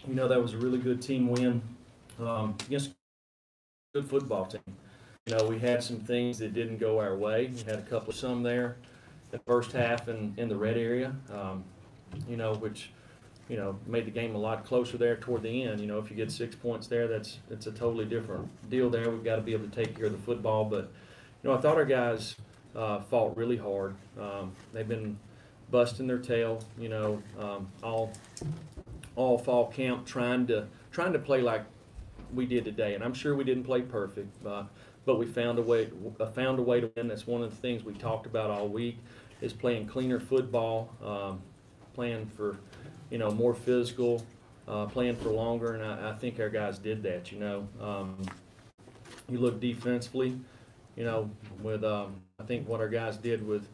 That was a really good team win against a good football team. We had some things that didn't go our way. We had a couple of some there the first half in the red area, which made the game a lot closer there toward the end. If you get 6 points there, it's a totally different deal there. We've got to be able to take care of the football. But, I thought our guys fought really hard. They've been busting their tail, all fall camp trying to play like we did today. And I'm sure we didn't play perfect, but we found a way to win. That's one of the things we talked about all week is playing cleaner football, playing for more physical, playing for longer, and I think our guys did that. You look defensively, with I think what our guys did with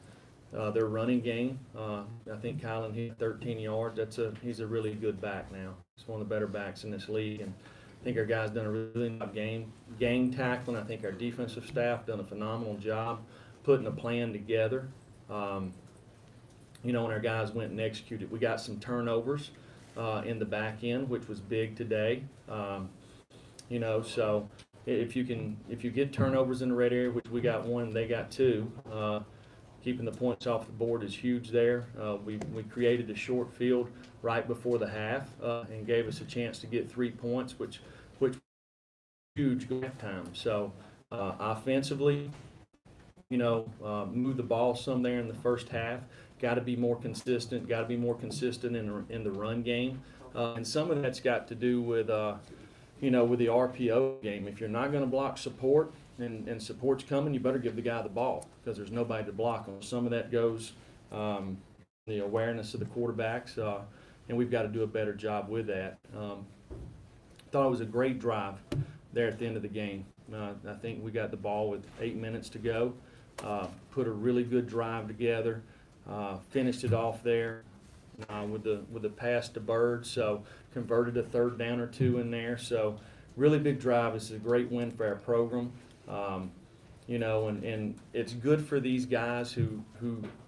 their running game. I think Kylan hit 13 yards. He's a really good back now. He's one of the better backs in this league, and I think our guys done a really nice game tackling. I think our defensive staff done a phenomenal job putting a plan together. And our guys went and executed. We got some turnovers in the back end, which was big today. So if you get turnovers in the red area, which we got one, they got two, keeping the points off the board is huge there. We created a short field right before the half and gave us a chance to get 3 points, which huge halftime. So offensively, move the ball some there in the first half. Got to be more consistent. Got to be more consistent in the run game, and some of that's got to do with with the RPO game. If you're not going to block support and support's coming, you better give the guy the ball because there's nobody to block him. Some of that goes the awareness of the quarterbacks, and we've got to do a better job with that. Thought it was a great drive there at the end of the game. I think we got the ball with 8 minutes to go. Put a really good drive together. Finished it off there with the pass to Bird. So converted a third down or two in there. So really big drive. It's a great win for our program. And it's good for these guys who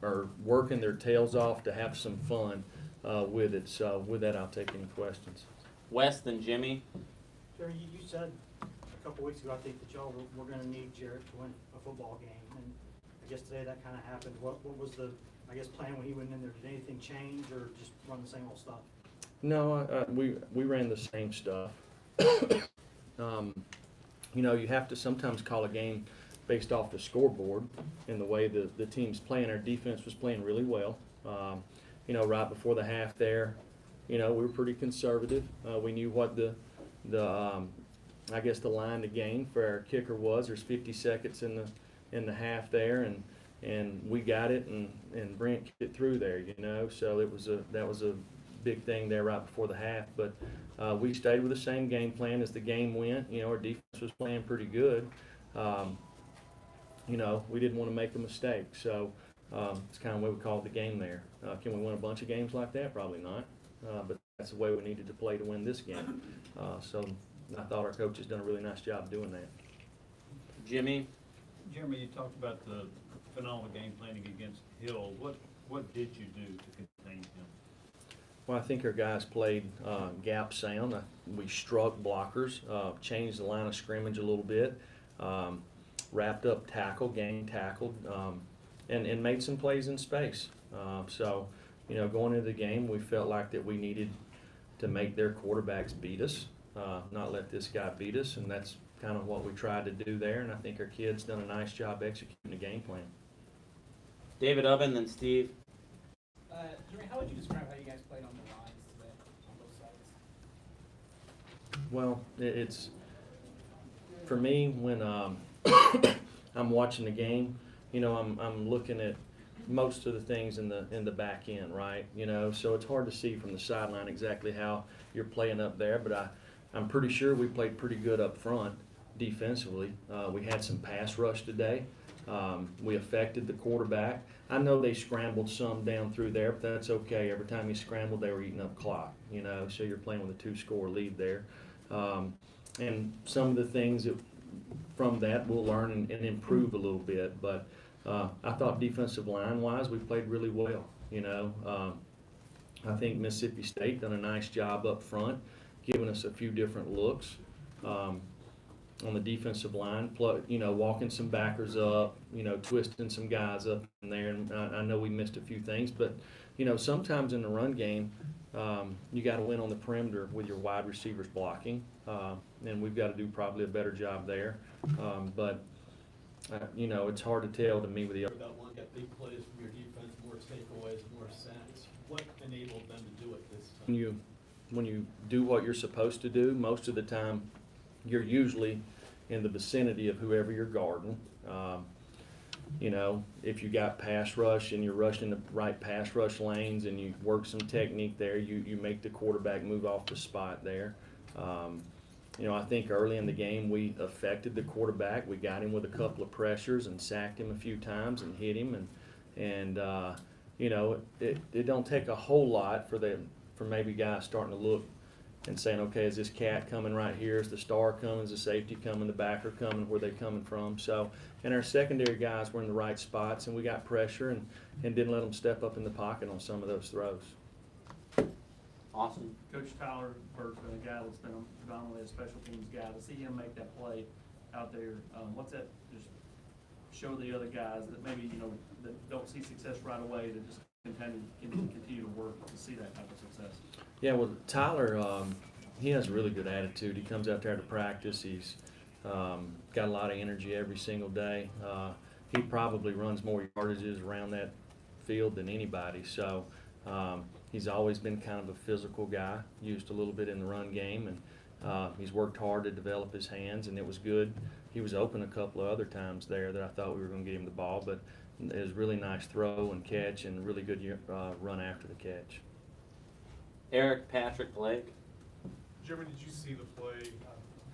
are working their tails off to have some fun with it. So with that, I'll take any questions. Wes, then Jimmy. Jerry, you said a couple weeks ago, I think, that y'all were going to need Jarrett to win a football game, and I guess today that kind of happened. What was the, plan when he went in there? Did anything change, or just run the same old stuff? No, we ran the same stuff. You have to sometimes call a game based off the scoreboard and the way the team's playing. Our defense was playing really well. Right before the half there, we were pretty conservative. We knew what the line to gain for our kicker was. There's 50 seconds in the half there, and we got it, and Brent kicked it through there. So that was a big thing there right before the half. But we stayed with the same game plan as the game went. Our defense was playing pretty good. We didn't want to make a mistake. So it's kind of the way we called the game there. Can we win a bunch of games like that? Probably not. But that's the way we needed to play to win this game. So I thought our coach has done a really nice job doing that. Jimmy. Jeremy, you talked about the phenomenal game planning against Hill. What did you do to contain him? Well, I think our guys played gap sound. We struck blockers, changed the line of scrimmage a little bit, wrapped up tackle, gang tackled, and made some plays in space. So, going into the game, we felt like that we needed to make their quarterbacks beat us, not let this guy beat us, and that's kind of what we tried to do there, and I think our kids done a nice job executing the game plan. David Ubbin, then Steve. Jeremy, how would you describe how you guys played on the lines today, on both sides? Well, it's for me when I'm watching the game. I'm looking at most of the things in the back end, right? So it's hard to see from the sideline exactly how you're playing up there, but I'm pretty sure we played pretty good up front defensively. We had some pass rush today. We affected the quarterback. I know they scrambled some down through there, but that's okay. Every time you scrambled, they were eating up clock, so you're playing with a 2-score lead there. And some of the things from that we'll learn and improve a little bit, but I thought defensive line-wise, we played really well. I think Mississippi State done a nice job up front. giving us a few different looks on the defensive line, walking some backers up, twisting some guys up in there. And I know we missed a few things, but, sometimes in the run game, you got to win on the perimeter with your wide receivers blocking, and we've got to do probably a better job there. But it's hard to tell to me with the. About one, got big plays from your defense, more takeaways, more sacks. What enabled them to do it this time? When you do what you're supposed to do, most of the time, you're usually in the vicinity of whoever you're guarding. If you got pass rush and you're rushing the right pass rush lanes and you work some technique there, you make the quarterback move off the spot there. I think early in the game we affected the quarterback. We got him with a couple of pressures and sacked him a few times and hit him. And it don't take a whole lot for maybe guys starting to look and saying, okay, is this cat coming right here? Is the star coming? Is the safety coming? The backer coming? Where they coming from? So, and our secondary guys were in the right spots, and we got pressure and didn't let them step up in the pocket on some of those throws. Awesome. Coach Tyler Burke's been a guy that's been predominantly a special teams guy. To see him make that play out there, what's that just show the other guys that maybe, that don't see success right away, that just continue to work to see that type of success? Yeah, well, Tyler, he has a really good attitude. He comes out there to practice. He's got a lot of energy every single day. He probably runs more yardages around that field than anybody. So he's always been kind of a physical guy, used a little bit in the run game, and he's worked hard to develop his hands, and it was good. He was open a couple of other times there that I thought we were going to get him the ball, but it was a really nice throw and catch and really good run after the catch. Eric, Patrick, Blake. Jeremy, did you see the play?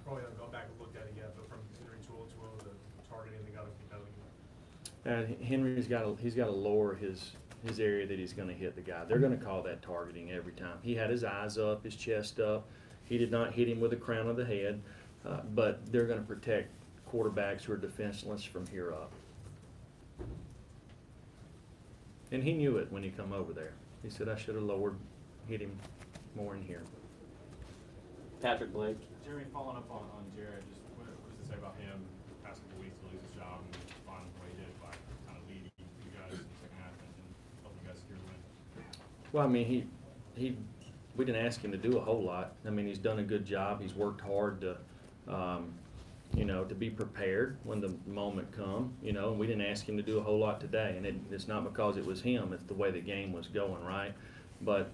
Probably haven't gone back and looked at it yet, but from Henry Tuotuo, the targeting they got him. Henry's got to lower his area that he's going to hit the guy. They're going to call that targeting every time. He had his eyes up, his chest up. He did not hit him with the crown of the head, but they're going to protect quarterbacks who are defenseless from here up. And he knew it when he come over there. He said, I should have hit him more in here. Patrick, Blake. Jeremy, following up on Jared, just what does it say about him past couple weeks to lose his job and respond the way he did by kind of leading you guys in the second half and helping you guys secure the win? Well, I mean, we didn't ask him to do a whole lot. I mean, he's done a good job. He's worked hard to be prepared when the moment come, and we didn't ask him to do a whole lot today. And it's not because it was him, it's the way the game was going, right? But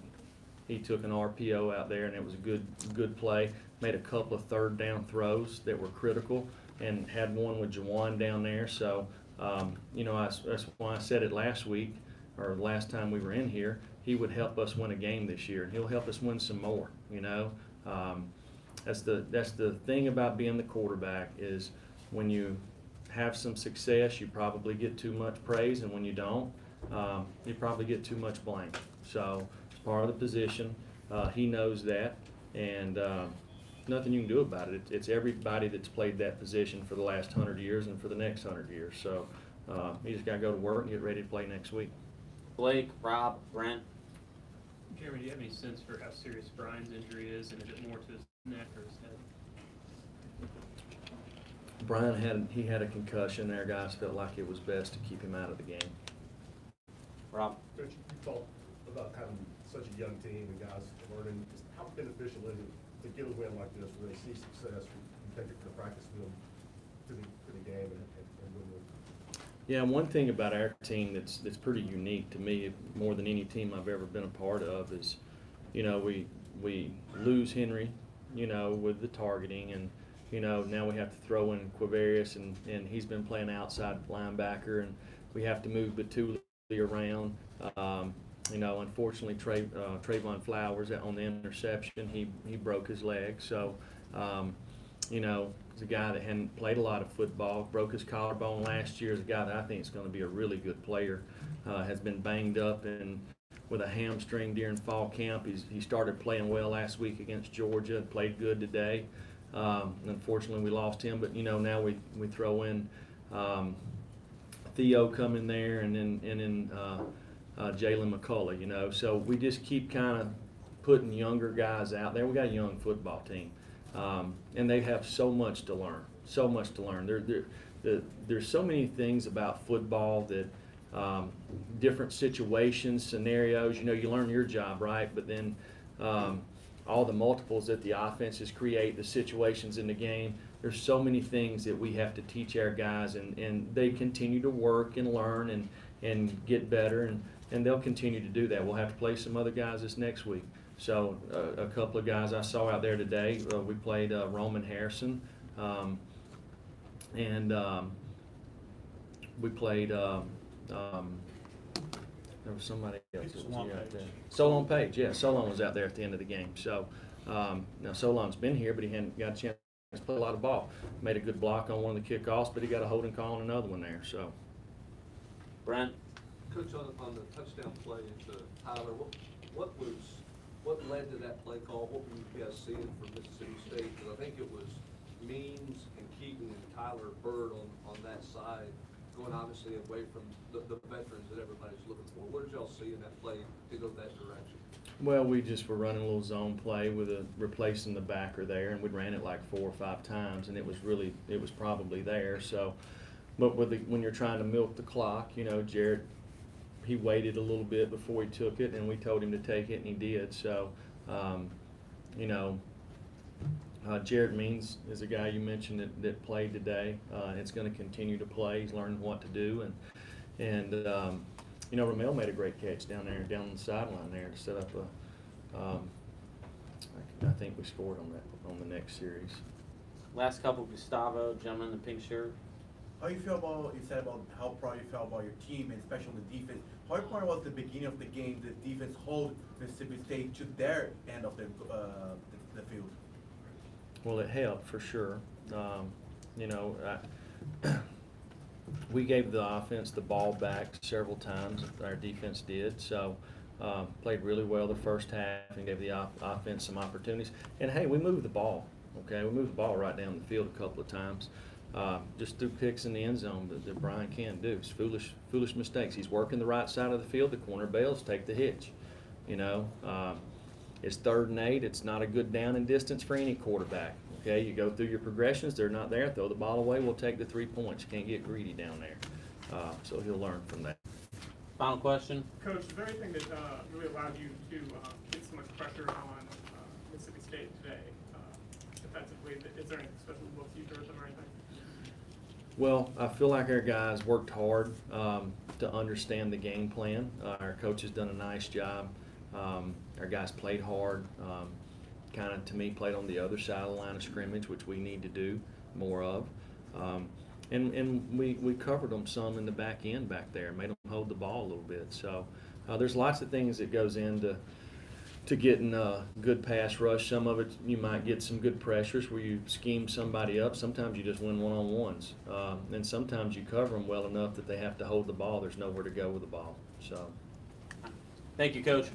he took an RPO out there, and it was a good play. Made a couple of third down throws that were critical, and had one with Jawan down there. So, that's why I said it last week, or last time we were in here, he would help us win a game this year, and he'll help us win some more, That's the thing about being the quarterback is when you have some success, you probably get too much praise, and when you don't, you probably get too much blame. So it's part of the position. He knows that, and nothing you can do about it. It's everybody that's played that position for the last 100 years and for the next 100 years. So you just got to go to work and get ready to play next week. Blake, Rob, Brent. Jeremy, do you have any sense for how serious Brian's injury is, and is it more to his neck or his head? Brian had a concussion there. Guys felt like it was best to keep him out of the game. Rob. Coach, you talked about having such a young team and guys learning. How beneficial is it to get a win like this where they see success, you take it to the practice field to the game and win with? Yeah, one thing about our team that's pretty unique to me, more than any team I've ever been a part of, is, we lose Henry, with the targeting, and now we have to throw in Quavarius, and he's been playing outside linebacker, and we have to move Batuli around. Unfortunately, Trayvon Flowers on the interception, he broke his leg. So, he's a guy that hadn't played a lot of football, broke his collarbone last year. Is a guy that I think is going to be a really good player. Has been banged up and with a hamstring during fall camp. He started playing well last week against Georgia, played good today. Unfortunately, we lost him, but now we throw in Theo coming there, and then Jalen McCullough. So we just keep kind of putting younger guys out there. We got a young football team, and they have so much to learn. So much to learn. There's so many things about football that different situations, scenarios. You know, you learn your job, right? But then all the multiples that the offenses create, the situations in the game. There's so many things that we have to teach our guys, and they continue to work and learn and get better, and they'll continue to do that. We'll have to play some other guys this next week. So a couple of guys I saw out there today, we played Roman Harrison, and we played, there was somebody else that was out there. Solon Page, yeah, Solon was out there at the end of the game. So now Solon's been here, but he hadn't got a chance to play a lot of ball. Made a good block on one of the kickoffs, but he got a holding call on another one there. So, Brent? Coach, on the touchdown play to Tyler, what led to that play call? What were you guys seeing from Mississippi State? Because I think it was Means and Keaton and Tyler Bird on that side, going obviously away from the veterans that everybody's looking for. What did y'all see in that play to go that direction? well, we just were running a little zone play with replacing the backer there, and we ran it like 4 or 5 times, and it was probably there. So, but when you're trying to milk the clock, you know, Jarrett, he waited a little bit before he took it, and we told him to take it, and he did. So, you know, Jarrett Means is a guy you mentioned that played today. It's going to continue to play. He's learning what to do, and you know, Ramel made a great catch down on the sideline there to set up I think we scored on the next series. Last couple, Gustavo, gentleman in the pink shirt. How you feel about, you said about how proud you felt about your team, and especially on the defense. How important was the beginning of the game, the defense hold Mississippi State to their end of the field? Well, it helped for sure. You know, we gave the offense the ball back several times. Our defense did. So played really well the first half and gave the offense some opportunities. And hey, we moved the ball. Okay, we moved the ball right down the field a couple of times. Just threw picks in the end zone that Brian can't do. It's foolish mistakes. He's working the right side of the field. The corner bails, take the hitch. You know, it's 3rd and 8. It's not a good down and distance for any quarterback. Okay, you go through your progressions. They're not there. Throw the ball away. We'll take the 3 points. You can't get greedy down there. So he'll learn from that. Final question? Coach, is there anything that really allowed you to get so much pressure on Mississippi State today defensively? Is there any special looks you threw at them or anything? Well, I feel like our guys worked hard to understand the game plan. Our coach has done a nice job. Our guys played hard. Kind of, to me, played on the other side of the line of scrimmage, which we need to do more of. And we covered them some in the back end back there, made them hold the ball a little bit. So there's lots of things that goes into getting a good pass rush. Some of it, you might get some good pressures where you scheme somebody up. Sometimes you just win one-on-ones. And sometimes you cover them well enough that they have to hold the ball. There's nowhere to go with the ball. So, Thank you, Coach.